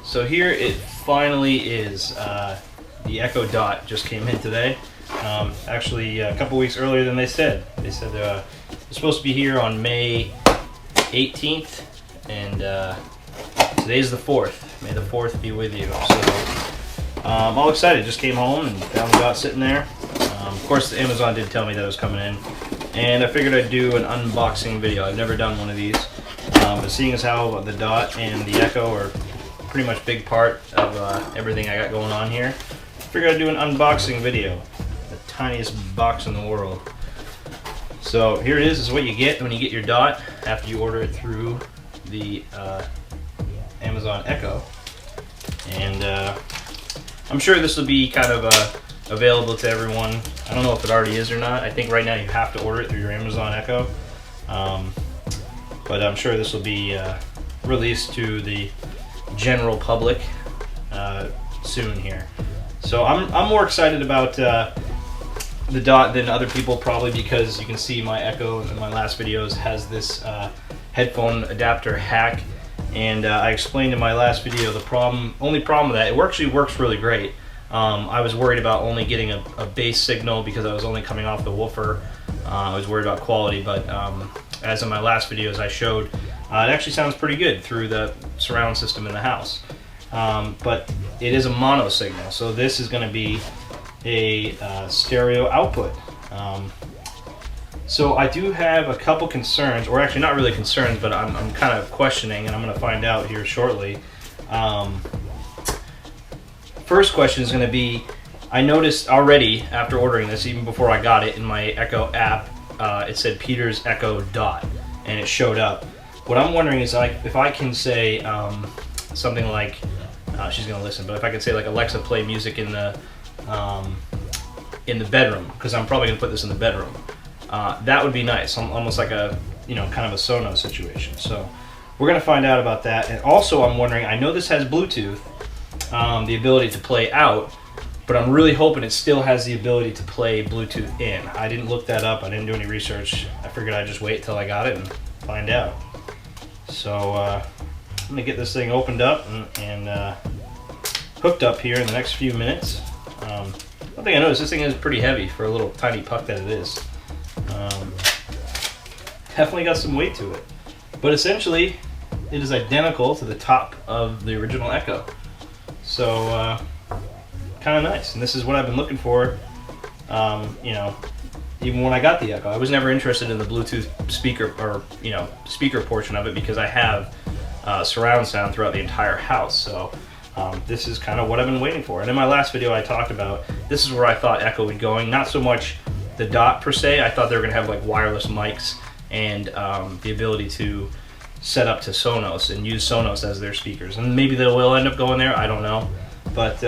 So here it finally is. The Echo Dot just came in today. Actually, a couple weeks earlier than they said. They said they're supposed to be here on May 18th, and today's the 4th. May the 4th be with you. So I'm all excited. Just came home and found the Dot sitting there. Of course, Amazon did tell me that it was coming in, and I figured I'd do an unboxing video. I've never done one of these, but seeing as how the Dot and the Echo are pretty much big part of everything I got going on here, I figured I'd do an unboxing video. The tiniest box in the world. So here it is. This is what you get when you get your Dot after you order it through the Amazon Echo, and I'm sure this will be kind of available to everyone. I don't know if it already is or not. I think right now you have to order it through your Amazon Echo, but I'm sure this will be released to the general public soon here. So I'm more excited about the Dot than other people, probably because you can see my Echo in my last videos has this headphone adapter hack, and I explained in my last video the only problem with that. It actually works really great. I was worried about only getting a bass signal because I was only coming off the woofer. I was worried about quality, but as in my last videos I showed, it actually sounds pretty good through the surround system in the house. But it is a mono signal, so this is going to be a stereo output. So I do have a couple concerns, or actually not really concerns, but I'm kind of questioning, and I'm going to find out here shortly. First question is going to be, I noticed already after ordering this, even before I got it in my Echo app, it said Peter's Echo Dot, and it showed up. What I'm wondering is, if I can say something like, she's going to listen, but if I could say like, Alexa, play music in the bedroom, because I'm probably going to put this in the bedroom. That would be nice, almost like a, kind of a Sonos situation. So we're going to find out about that. And also I'm wondering, I know this has Bluetooth, the ability to play out, but I'm really hoping it still has the ability to play Bluetooth in. I didn't look that up. I didn't do any research. I figured I'd just wait till I got it and find out. So I'm going to get this thing opened up and hooked up here in the next few minutes. One thing I noticed, this thing is pretty heavy for a little tiny puck that it is. Definitely got some weight to it. But essentially, it is identical to the top of the original Echo. So, kind of nice. And this is what I've been looking for, even when I got the Echo. I was never interested in the Bluetooth speaker, or, speaker portion of it, because I have surround sound throughout the entire house. So, this is kind of what I've been waiting for. And in my last video I talked about, this is where I thought Echo would be going. Not so much the Dot per se. I thought they were going to have like wireless mics and the ability to set up to Sonos and use Sonos as their speakers. And maybe they will end up going there, I don't know. But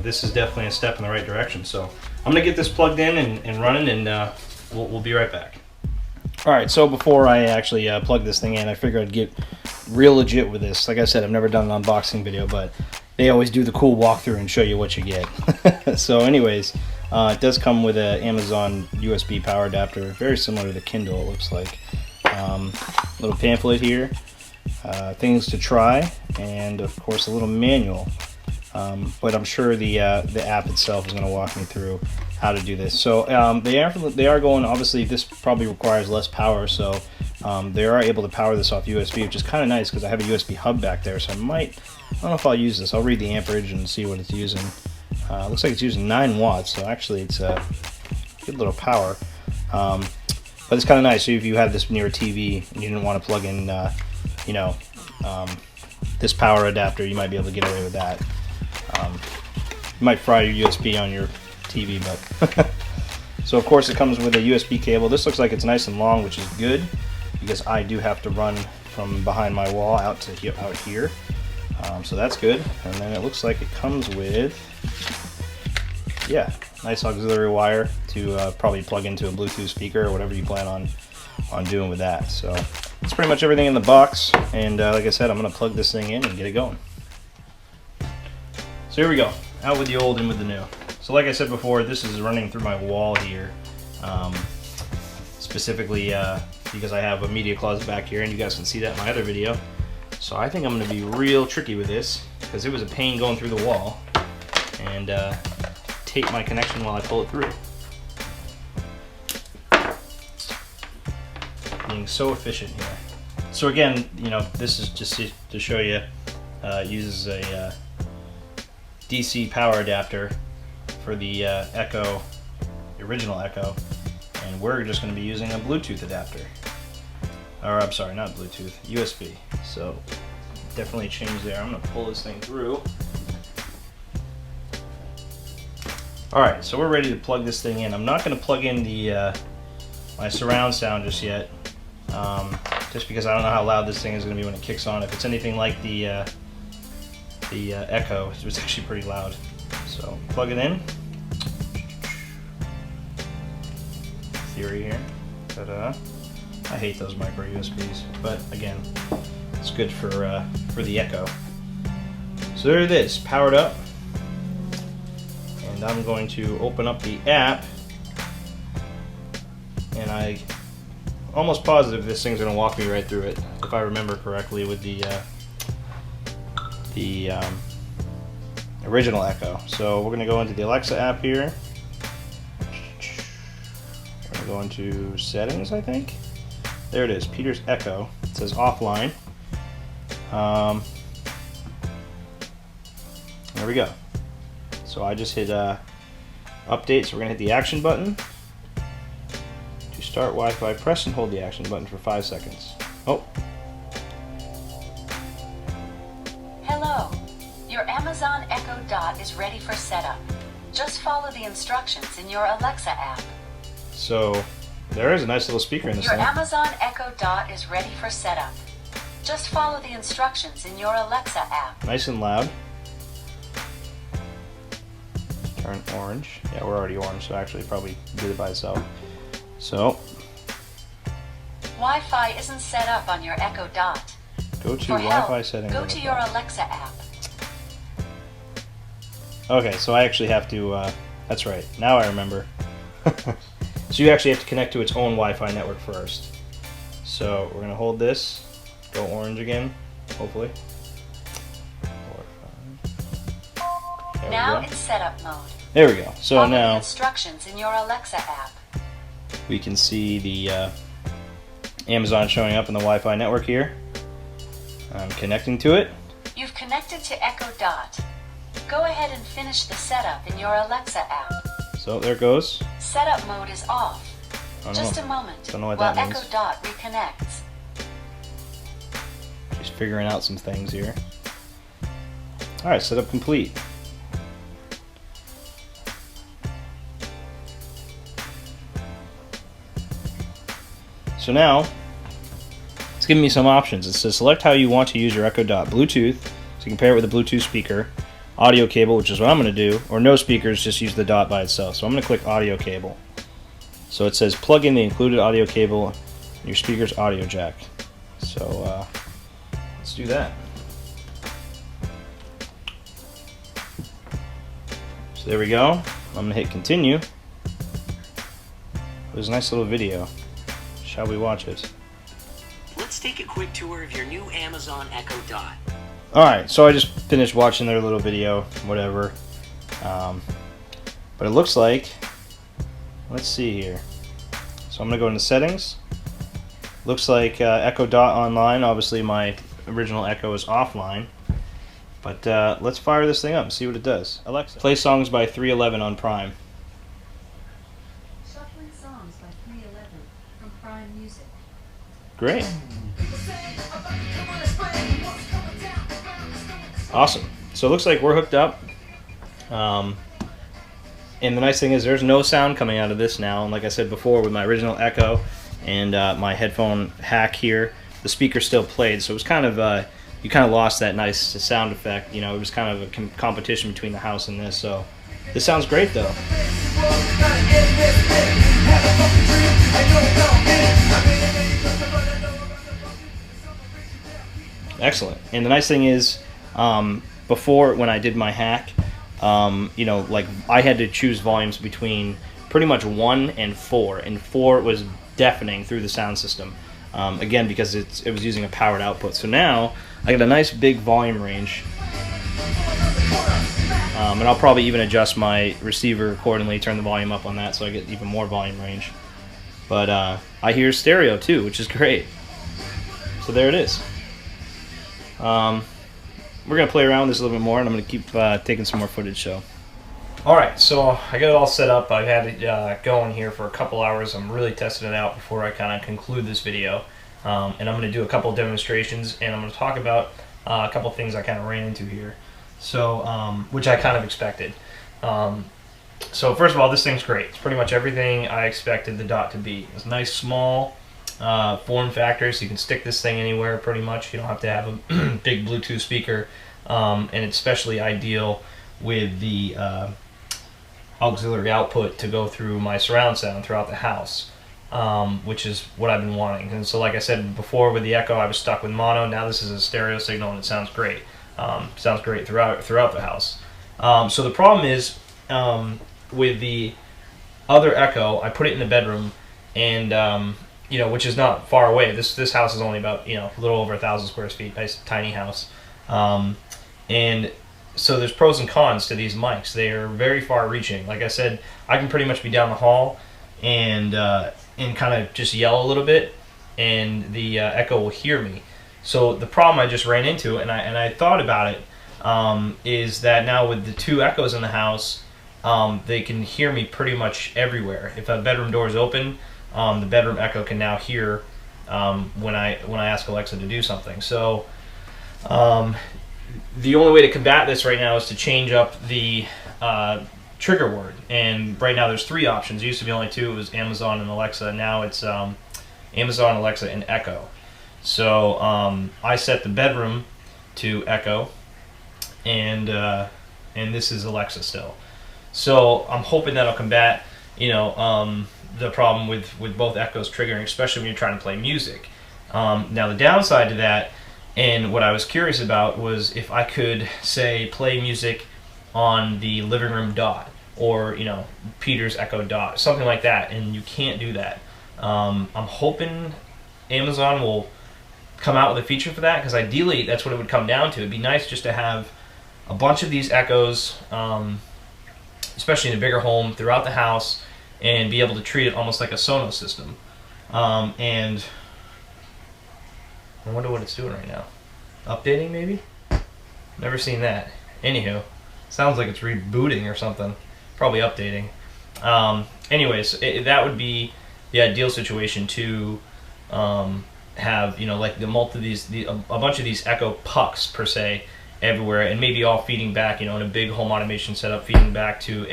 this is definitely a step in the right direction. So I'm going to get this plugged in and running, and we'll be right back. Alright, so before I actually plug this thing in, I figured I'd get real legit with this. Like I said, I've never done an unboxing video, but they always do the cool walkthrough and show you what you get. So anyways, it does come with an Amazon USB power adapter, very similar to the Kindle, it looks like. Little pamphlet here, things to try, and of course a little manual. But I'm sure the app itself is going to walk me through how to do this. So they are going, obviously this probably requires less power, so they are able to power this off USB, which is kind of nice because I have a USB hub back there, so I don't know if I'll use this. I'll read the amperage and see what it's using. Looks like it's using 9 watts, so actually it's a good little power. But it's kind of nice, so if you had this near a TV and you didn't want to plug in, this power adapter, you might be able to get away with that. You might fry your USB on your TV, but so of course it comes with a USB cable. This looks like it's nice and long, which is good because I do have to run from behind my wall out here. So that's good. And then it looks like it comes with, nice auxiliary wire to probably plug into a Bluetooth speaker or whatever you plan on doing with that. So that's pretty much everything in the box, and like I said, I'm going to plug this thing in and get it going. So here we go, out with the old, in with the new. So like I said before, this is running through my wall here, specifically because I have a media closet back here, and you guys can see that in my other video. So I think I'm going to be real tricky with this, because it was a pain going through the wall, and tape my connection while I pull it through. Being so efficient here. So again, you know, this is just to show you, it uses a DC power adapter for the Echo, the original Echo, and we're just going to be using a Bluetooth adapter. Or I'm sorry, not Bluetooth, USB. So definitely a change there. I'm going to pull this thing through. Alright, so we're ready to plug this thing in. I'm not going to plug in the my surround sound just yet, just because I don't know how loud this thing is going to be when it kicks on. If it's anything like the Echo, it was actually pretty loud. So plug it in. Theory here. Ta-da. I hate those micro USBs, but again, it's good for the Echo. So there it is, powered up. And I'm going to open up the app, and I'm almost positive this thing's going to walk me right through it, if I remember correctly, with the original Echo. So we're going to go into the Alexa app here. We're going to go into settings, I think. There it is, Peter's Echo. It says offline. There we go. So I just hit update, so we're going to hit the action button. To start Wi-Fi, press and hold the action button for 5 seconds. Oh. Hello. Your Amazon Echo Dot is ready for setup. Just follow the instructions in your Alexa app. So there is a nice little speaker in this thing. Your Amazon Echo Dot is ready for setup. Just follow the instructions in your Alexa app. Nice and loud. Turn orange. Yeah, we're already orange, so actually it probably did it by itself. So Wi-Fi isn't set up on your Echo Dot. go to For Wi-Fi help, settings. go to your Alexa app. Okay, so I actually have to, that's right, now I remember. So you actually have to connect to its own Wi-Fi network first. So we're going to hold this, go orange again, hopefully. Now in setup mode. There we go. So Follow the now instructions in your Alexa app. we can see the Amazon showing up in the Wi-Fi network here. I'm connecting to it. You've connected to Echo Dot. Go ahead and finish the setup in your Alexa app. So there it goes. Setup mode is off. Just a moment Don't know what while that means. Echo Dot reconnects. Just figuring out some things here. Alright, setup complete. So now, it's giving me some options. It says select how you want to use your Echo Dot. Bluetooth, so you can pair it with a Bluetooth speaker. Audio cable, which is what I'm going to do. Or no speakers, just use the Dot by itself. So I'm going to click audio cable. So it says plug in the included audio cable and your speaker's audio jack. So let's do that. So there we go. I'm going to hit continue. It was a nice little video. Shall we watch it? Let's take a quick tour of your new Amazon Echo Dot. Alright, so I just finished watching their little video, whatever. But it looks like, let's see here. So I'm going to go into settings. Looks like Echo Dot online. Obviously my original Echo is offline. But let's fire this thing up and see what it does. Alexa, play songs by 311 on Prime. Shuffling songs by 311 from Prime Music. Great. Awesome. So it looks like we're hooked up. And the nice thing is there's no sound coming out of this now. And like I said before, with my original Echo and my headphone hack here, the speaker still played. So it was kind of, you kind of lost that nice sound effect. You know, it was kind of a competition between the house and this. So this sounds great though. Excellent. And the nice thing is, before when I did my hack, you know, like I had to choose volumes between pretty much 1 and 4, and 4 was deafening through the sound system. Again, because it was using a powered output. So now I got a nice big volume range. And I'll probably even adjust my receiver accordingly, turn the volume up on that so I get even more volume range. But I hear stereo too, which is great. So there it is. We're going to play around with this a little bit more, and I'm going to keep taking some more footage. So, alright, so I got it all set up. I've had it going here for a couple hours. I'm really testing it out before I kind of conclude this video. And I'm going to do a couple demonstrations, and I'm going to talk about a couple things I kind of ran into here. So, which I kind of expected. So first of all, this thing's great. It's pretty much everything I expected the Dot to be. It's a nice small form factor, so you can stick this thing anywhere pretty much. You don't have to have a big Bluetooth speaker, and it's especially ideal with the auxiliary output to go through my surround sound throughout the house, which is what I've been wanting. And so like I said before with the Echo, I was stuck with mono. Now this is a stereo signal and it sounds great. Sounds great throughout the house. So the problem is with the other Echo, I put it in the bedroom, and you know, which is not far away. This house is only about, you know, a little over 1,000 square feet. Nice tiny house. And so there's pros and cons to these mics. They are very far reaching. Like I said, I can pretty much be down the hall and kind of just yell a little bit, and the Echo will hear me. So the problem I just ran into, and I thought about it, is that now with the two Echoes in the house, they can hear me pretty much everywhere. If a bedroom door is open, the bedroom Echo can now hear when I ask Alexa to do something. So the only way to combat this right now is to change up the trigger word. And right now there's 3 options. It used to be only 2. It was Amazon and Alexa. Now it's Amazon, Alexa, and Echo. So I set the bedroom to Echo, and this is Alexa still. So I'm hoping that'll combat, you know, the problem with both Echoes triggering, especially when you're trying to play music. Now the downside to that, and what I was curious about, was if I could say play music on the living room Dot, or, you know, Peter's Echo Dot, something like that, and you can't do that. I'm hoping Amazon will come out with a feature for that, because ideally that's what it would come down to. It'd be nice just to have a bunch of these Echoes, especially in a bigger home, throughout the house, and be able to treat it almost like a Sonos system. And I wonder what it's doing right now. Updating, maybe? Never seen that. Anywho, sounds like it's rebooting or something. Probably updating. Anyways, that would be the ideal situation to have, you know, like a bunch of these Echo pucks per se everywhere, and maybe all feeding back, you know, in a big home automation setup, feeding back to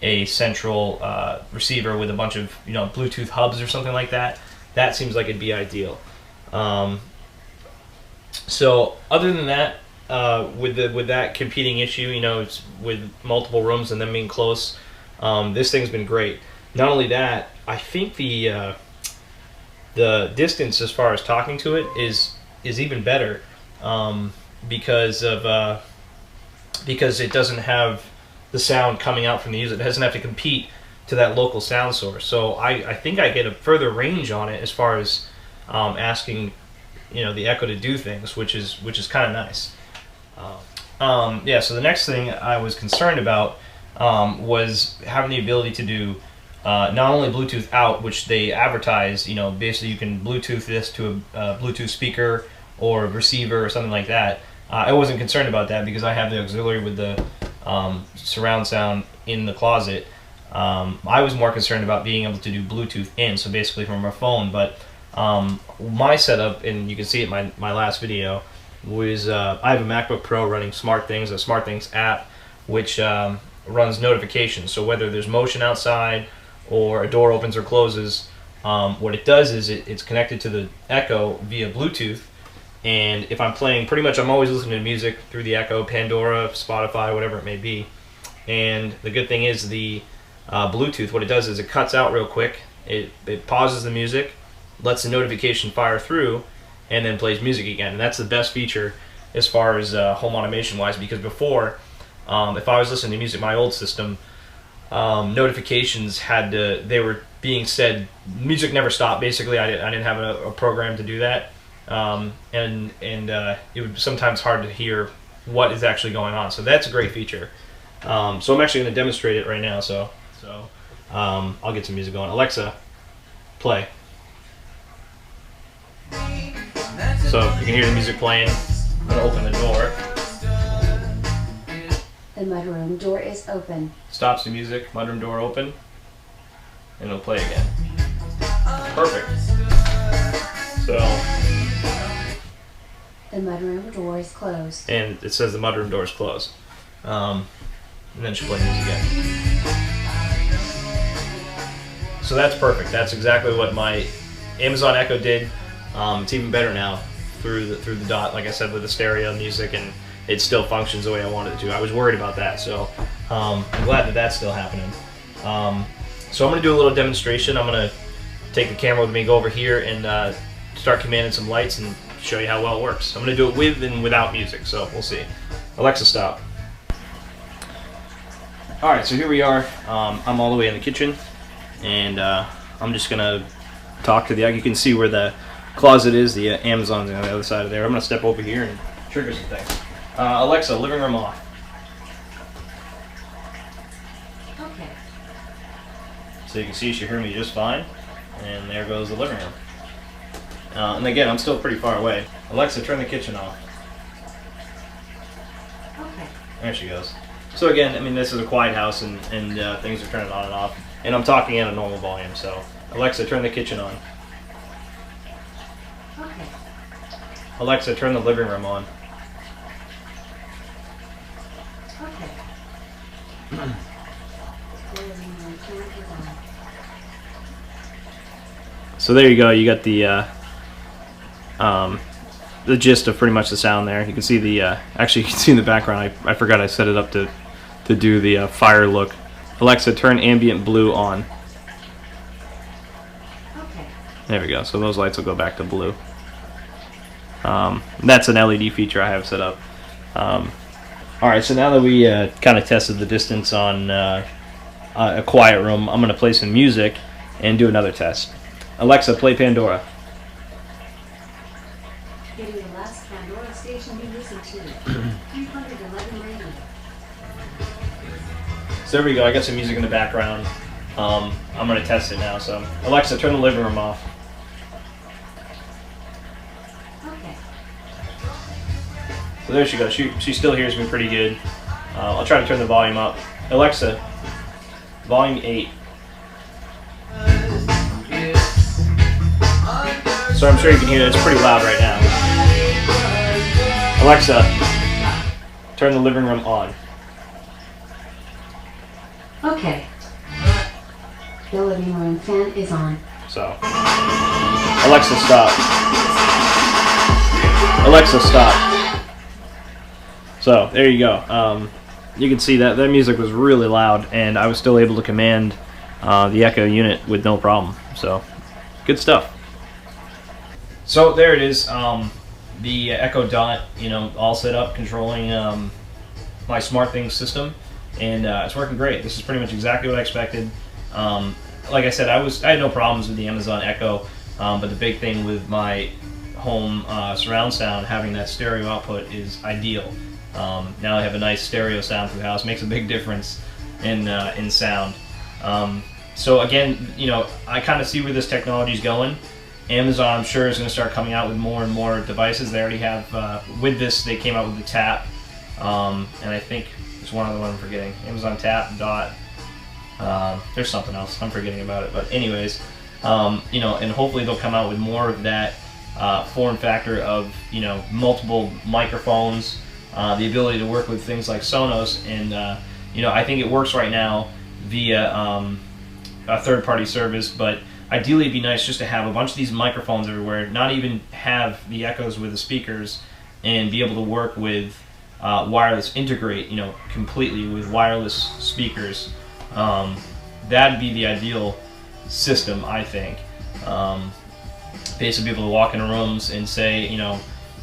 a central receiver with a bunch of, you know, Bluetooth hubs or something like that. That seems like it'd be ideal. So other than that, with that competing issue, you know, it's with multiple rooms and them being close, this thing's been great. Not only that, I think the distance as far as talking to it is even better, because it doesn't have the sound coming out from the user. It doesn't have to compete to that local sound source. So I think I get a further range on it as far as asking, you know, the Echo to do things, which is kind of nice. Yeah. So the next thing I was concerned about was having the ability to do not only Bluetooth out, which they advertise, you know, basically you can Bluetooth this to a Bluetooth speaker or a receiver or something like that. I wasn't concerned about that because I have the auxiliary with the surround sound in the closet. I was more concerned about being able to do Bluetooth in, so basically from our phone. But my setup, and you can see it in my last video, was I have a MacBook Pro running SmartThings, a SmartThings app, which runs notifications. So whether there's motion outside or a door opens or closes, what it does is it's connected to the Echo via Bluetooth. And if I'm playing, pretty much I'm always listening to music through the Echo, Pandora, Spotify, whatever it may be. And the good thing is the Bluetooth, what it does is it cuts out real quick, it pauses the music, lets the notification fire through, and then plays music again. And that's the best feature as far as home automation wise, because before, if I was listening to music, my old system, notifications they were being said, music never stopped basically. I didn't have a program to do that. And it was sometimes hard to hear what is actually going on. So that's a great feature. So I'm actually going to demonstrate it right now. So I'll get some music going. Alexa, play. So you can hear the music playing. I'm going to open the door. The mudroom door is open. Stops the music, mudroom door open, and it'll play again. Perfect. So, The mudroom door is closed. and it says the mudroom door is closed. And then she'll play music again. So that's perfect. That's exactly what my Amazon Echo did. It's even better now through the dot, like I said, with the stereo music, and it still functions the way I wanted it to. I was worried about that, so I'm glad that that's still happening. So I'm going to do a little demonstration. I'm going to take the camera with me, go over here, and start commanding some lights and show you how well it works. I'm going to do it with and without music, so we'll see. Alexa, stop. Alright, so here we are. I'm all the way in the kitchen, and I'm just going to talk to the... You can see where the closet is. The Amazon's on the other side of there. I'm going to step over here and trigger some things. Alexa, living room off. Okay. So you can see she heard me just fine, and there goes the living room. And again, I'm still pretty far away. Alexa, turn the kitchen off. Okay. There she goes. So again, I mean, this is a quiet house, and things are turning on and off, and I'm talking at a normal volume. So Alexa, turn the kitchen on. Okay. Alexa, turn the living room on. Okay. The living room fan is on. So there you go. You got the gist of pretty much the sound there. You can see the actually you can see in the background. I forgot I set it up to do the fire look. Alexa, turn ambient blue on. Okay. There we go. So those lights will go back to blue. That's an LED feature I have set up. All right. So now that we kind of tested the distance on a quiet room, I'm going to play some music and do another test. Alexa, play Pandora. Getting the last Pandora station you listen to. 311 radio. So there we go. I got some music in the background. I'm going to test it now. So Alexa, turn the living room off. Okay. So there she goes. She still hears me pretty good. I'll try to turn the volume up. Alexa, volume 8. So I'm sure you can hear it. It's pretty loud right now. Alexa, turn the living room on. Okay. The living room fan is on. So, Alexa, stop. Alexa, stop. So, there you go. You can see that music was really loud, and I was still able to command the Echo unit with no problem. So, good stuff. So, there it is. The Echo Dot, all set up, controlling my SmartThings system, and it's working great. This is pretty much exactly what I expected. Like I said, I had no problems with the Amazon Echo, but the big thing with my home surround sound, having that stereo output is ideal. Now I have a nice stereo sound through the house. Makes a big difference in sound. So again, I kind of see where this technology is going. Amazon, I'm sure, is going to start coming out with more and more devices. They already have, with this, they came out with the Tap, and I think there's one other one I'm forgetting. Amazon Tap, Dot, there's something else, I'm forgetting about it. But anyways, and hopefully they'll come out with more of that form factor of, multiple microphones, the ability to work with things like Sonos, and, I think it works right now via a third-party service, but ideally it'd be nice just to have a bunch of these microphones everywhere, not even have the Echoes with the speakers, and be able to work with wireless, integrate, completely with wireless speakers. That'd be the ideal system, I think. Basically be able to walk into rooms and say,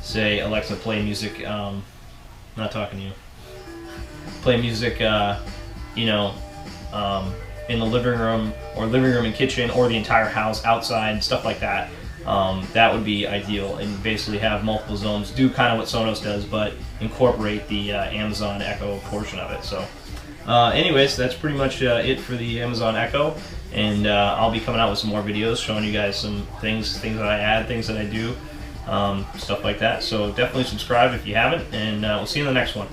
say, Alexa, play music, I'm not talking to you. Play music, in the living room, or living room and kitchen, or the entire house, outside, stuff like that. that would be ideal, and basically have multiple zones, do kind of what Sonos does, but incorporate the Amazon Echo portion of it. So anyways, that's pretty much it for the Amazon Echo, and I'll be coming out with some more videos showing you guys some things that I add, things that I do, stuff like that. So definitely subscribe if you haven't, and we'll see you in the next one.